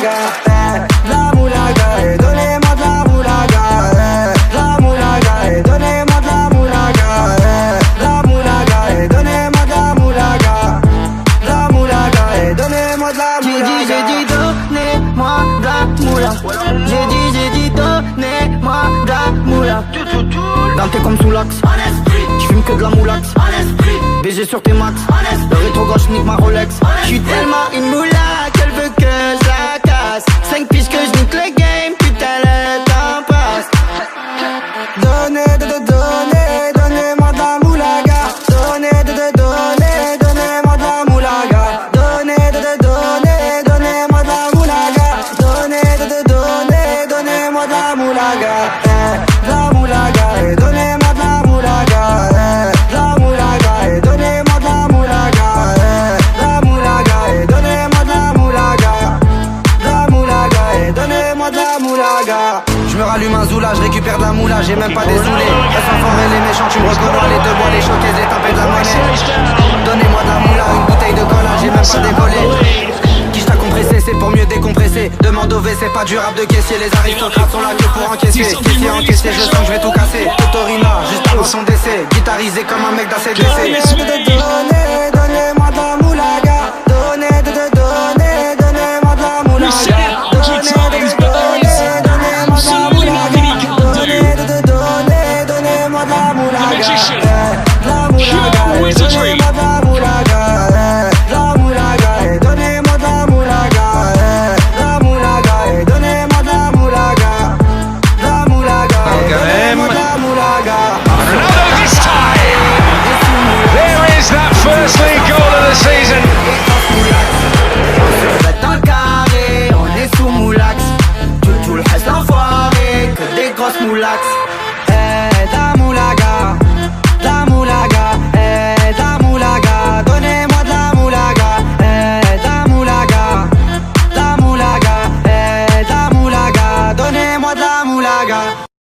moulaga, de la moulaga, donnez-moi de la moulaga, de la moulaga, donnez-moi de la moulaga, de la moulaga, donnez-moi de la moulaga, de la moulaga, donnez-moi de la moulaga. J'ai dit donnez-moi de la moula. J'ai dit donnez-moi de la moula. Dans tes comme sous l'axe, j'fume que de la moulax. BG sur tes max, le rétro gauche nique ma Rolex. J'suis tellement une moula qu'elle veut que je la casse. 5 piges que je nique le game, putain le temps passe. Donnez-moi de la moulaga. Donnez-moi de la moulaga. Donnez-moi de la moulaga. Donnez-moi de la moulaga. De la moulaga, donnez-moi de la moulaga. De la moulaga, donnez-moi de la moulaga. De la moulaga, donnez-moi de la moulaga. De la moulaga, donnez-moi de la moulaga. J'me rallume un zoula, j'récupère de la moula, j'ai même pas désoulé. Elles sont forts et les méchants, tu me reconnais les deux bois, les choqués, les tapés de la monnaie. Donnez-moi de la moula, une bouteille de cola, j'ai même pas décollé. Qui t'a compressé, c'est pour mieux décompresser. Demande au c'est pas du rap de caissier. Les aristocrates sont là que pour encaisser. Caissier encaissé, je sens que je vais tout casser. Totorina, juste avant son décès. Guitarisé comme un mec d'ACDC. Donnez-moi de la moulaga.